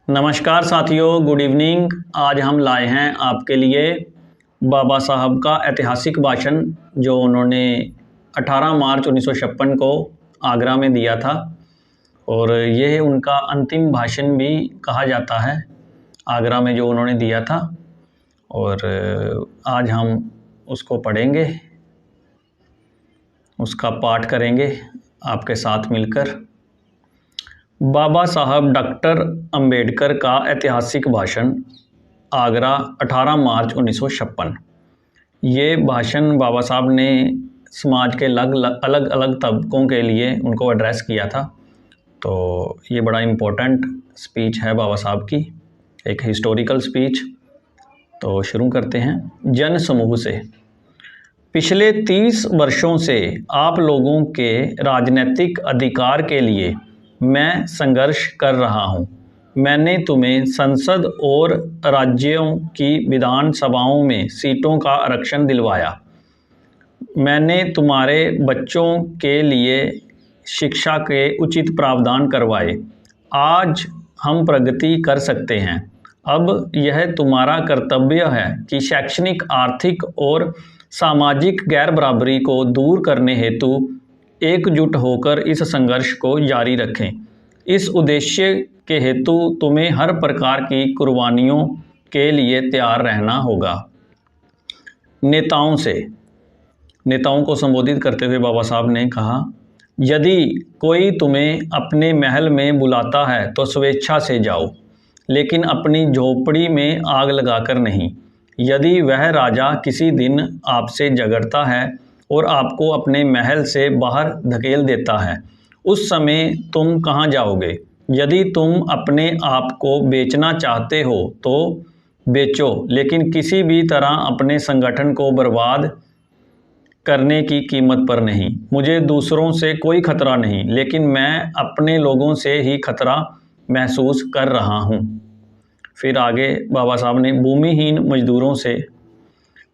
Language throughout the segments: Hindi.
नमस्कार साथियों, गुड इवनिंग। आज हम लाए हैं आपके लिए बाबा साहब का ऐतिहासिक भाषण जो उन्होंने 18 मार्च 1956 को आगरा में दिया था और यह उनका अंतिम भाषण भी कहा जाता है आगरा में जो उन्होंने दिया था। और आज हम उसको पढ़ेंगे, उसका पाठ करेंगे आपके साथ मिलकर। बाबा साहब डॉक्टर अंबेडकर का ऐतिहासिक भाषण, आगरा 18 मार्च 1956। ये भाषण बाबा साहब ने समाज के अलग अलग तबकों के लिए उनको एड्रेस किया था। तो ये बड़ा इम्पोर्टेंट स्पीच है बाबा साहब की, एक हिस्टोरिकल स्पीच। तो शुरू करते हैं। जन समूह से, पिछले 30 वर्षों से आप लोगों के राजनीतिक अधिकार के लिए मैं संघर्ष कर रहा हूं। मैंने तुम्हें संसद और राज्यों की विधानसभाओं में सीटों का आरक्षण दिलवाया। मैंने तुम्हारे बच्चों के लिए शिक्षा के उचित प्रावधान करवाए। आज हम प्रगति कर सकते हैं। अब यह तुम्हारा कर्तव्य है कि शैक्षणिक, आर्थिक और सामाजिक गैर बराबरी को दूर करने हेतु एकजुट होकर इस संघर्ष को जारी रखें। इस उद्देश्य के हेतु तुम्हें हर प्रकार की कुर्बानियों के लिए तैयार रहना होगा। नेताओं से, नेताओं को संबोधित करते हुए बाबा साहब ने कहा, यदि कोई तुम्हें अपने महल में बुलाता है तो स्वेच्छा से जाओ, लेकिन अपनी झोपड़ी में आग लगाकर नहीं। यदि वह राजा किसी दिन आपसे झगड़ता है और आपको अपने महल से बाहर धकेल देता है, उस समय तुम कहाँ जाओगे? यदि तुम अपने आप को बेचना चाहते हो तो बेचो, लेकिन किसी भी तरह अपने संगठन को बर्बाद करने की कीमत पर नहीं। मुझे दूसरों से कोई खतरा नहीं, लेकिन मैं अपने लोगों से ही खतरा महसूस कर रहा हूँ। फिर आगे बाबा साहब ने भूमिहीन मजदूरों से,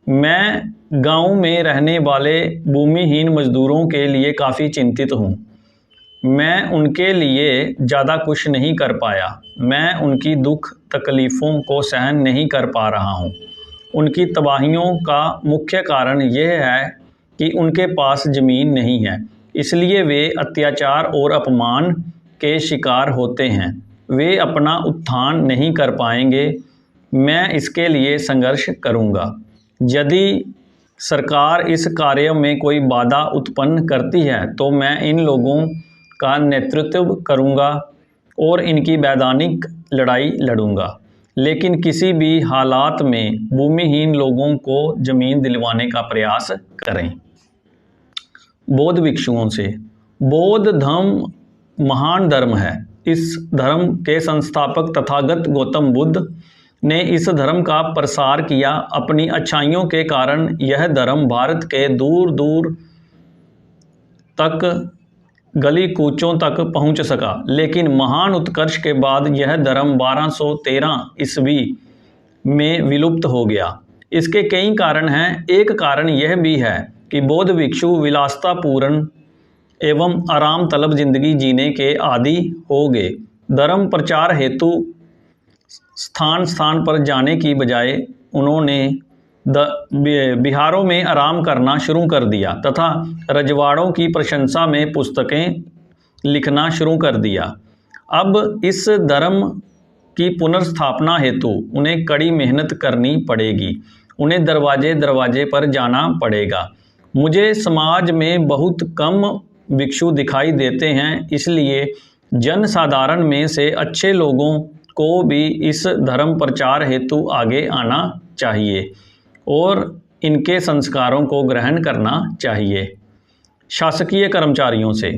मैं गांव में रहने वाले भूमिहीन मजदूरों के लिए काफ़ी चिंतित हूँ। मैं उनके लिए ज़्यादा कुछ नहीं कर पाया। मैं उनकी दुख तकलीफ़ों को सहन नहीं कर पा रहा हूँ। उनकी तबाहियों का मुख्य कारण यह है कि उनके पास ज़मीन नहीं है, इसलिए वे अत्याचार और अपमान के शिकार होते हैं। वे अपना उत्थान नहीं कर पाएंगे। मैं इसके लिए संघर्ष करूँगा। यदि सरकार इस कार्य में कोई बाधा उत्पन्न करती है तो मैं इन लोगों का नेतृत्व करूंगा और इनकी वैधानिक लड़ाई लड़ूंगा, लेकिन किसी भी हालात में भूमिहीन लोगों को ज़मीन दिलवाने का प्रयास करें। बौद्ध भिक्षुओं से, बौद्ध धर्म महान धर्म है। इस धर्म के संस्थापक तथागत गौतम बुद्ध ने इस धर्म का प्रसार किया। अपनी अच्छाइयों के कारण यह धर्म भारत के दूर दूर तक, गली कूचों तक पहुंच सका, लेकिन महान उत्कर्ष के बाद यह धर्म 1213 ईस्वी में विलुप्त हो गया। इसके कई कारण हैं। एक कारण यह भी है कि बौद्ध भिक्षु विलासतापूर्ण एवं आराम तलब जिंदगी जीने के आदी हो गए। धर्म प्रचार हेतु स्थान स्थान पर जाने की बजाय उन्होंने बिहारों में आराम करना शुरू कर दिया तथा रजवाड़ों की प्रशंसा में पुस्तकें लिखना शुरू कर दिया। अब इस धर्म की पुनर्स्थापना हेतु उन्हें कड़ी मेहनत करनी पड़ेगी। उन्हें दरवाजे दरवाजे पर जाना पड़ेगा। मुझे समाज में बहुत कम भिक्षु दिखाई देते हैं, इसलिए जन साधारण में से अच्छे लोगों को भी इस धर्म प्रचार हेतु आगे आना चाहिए और इनके संस्कारों को ग्रहण करना चाहिए। शासकीय कर्मचारियों से,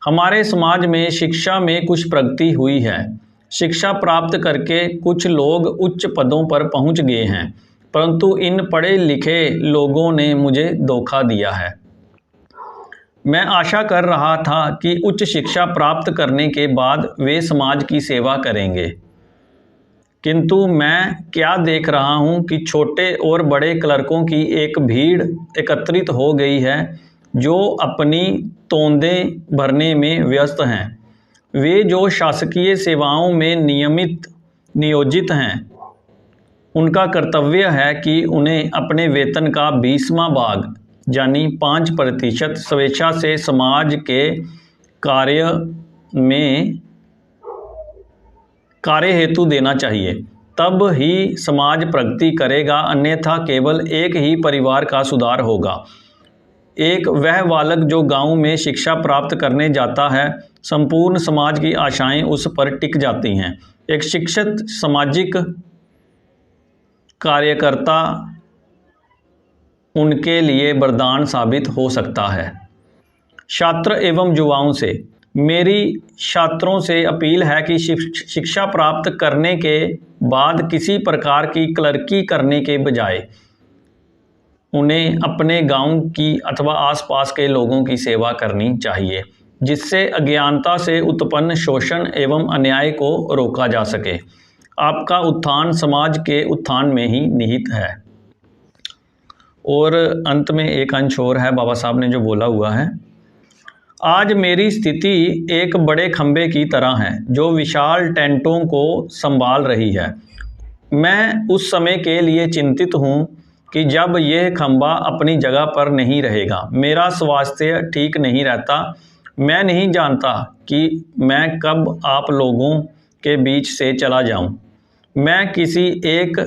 हमारे समाज में शिक्षा में कुछ प्रगति हुई है। शिक्षा प्राप्त करके कुछ लोग उच्च पदों पर पहुंच गए हैं, परंतु इन पढ़े लिखे लोगों ने मुझे धोखा दिया है। मैं आशा कर रहा था कि उच्च शिक्षा प्राप्त करने के बाद वे समाज की सेवा करेंगे, किंतु मैं क्या देख रहा हूं कि छोटे और बड़े क्लर्कों की एक भीड़ एकत्रित हो गई है जो अपनी तोंदें भरने में व्यस्त हैं। वे जो शासकीय सेवाओं में नियमित नियोजित हैं उनका कर्तव्य है कि उन्हें अपने वेतन का 20वां भाग यानी 5% स्वेच्छा से समाज के कार्य हेतु देना चाहिए। तब ही समाज प्रगति करेगा, अन्यथा केवल एक ही परिवार का सुधार होगा। एक वह बालक जो गांव में शिक्षा प्राप्त करने जाता है, संपूर्ण समाज की आशाएं उस पर टिक जाती हैं। एक शिक्षित सामाजिक कार्यकर्ता उनके लिए वरदान साबित हो सकता है। छात्र एवं युवाओं से मेरी छात्रों से अपील है कि शिक्षा प्राप्त करने के बाद किसी प्रकार की क्लर्की करने के बजाय उन्हें अपने गांव की अथवा आसपास के लोगों की सेवा करनी चाहिए, जिससे अज्ञानता से उत्पन्न शोषण एवं अन्याय को रोका जा सके। आपका उत्थान समाज के उत्थान में ही निहित है। और अंत में एक अंश और है, बाबा साहब ने जो बोला हुआ है, आज मेरी स्थिति एक बड़े खंबे की तरह है जो विशाल टेंटों को संभाल रही है। मैं उस समय के लिए चिंतित हूँ कि जब यह खंबा अपनी जगह पर नहीं रहेगा। मेरा स्वास्थ्य ठीक नहीं रहता। मैं नहीं जानता कि मैं कब आप लोगों के बीच से चला जाऊं। मैं किसी एक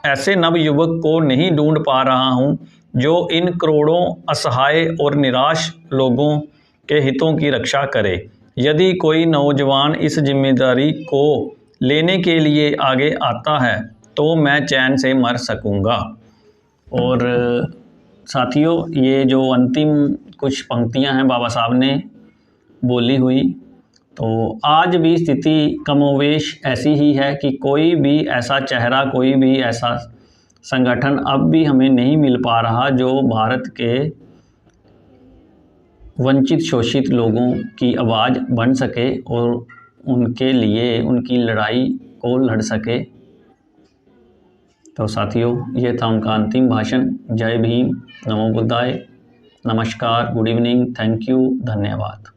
ऐसे नवयुवक को नहीं ढूंढ पा रहा हूं जो इन करोड़ों असहाय और निराश लोगों के हितों की रक्षा करे। यदि कोई नौजवान इस जिम्मेदारी को लेने के लिए आगे आता है तो मैं चैन से मर सकूंगा। और साथियों, ये जो अंतिम कुछ पंक्तियां हैं बाबा साहब ने बोली हुई, तो आज भी स्थिति कमोवेश ऐसी ही है कि कोई भी ऐसा चेहरा, कोई भी ऐसा संगठन अब भी हमें नहीं मिल पा रहा जो भारत के वंचित शोषित लोगों की आवाज़ बन सके और उनके लिए उनकी लड़ाई को लड़ सके। तो साथियों, ये था उनका अंतिम भाषण। जय भीम, नमो बुद्धाय, नमस्कार, गुड इवनिंग, थैंक यू, धन्यवाद।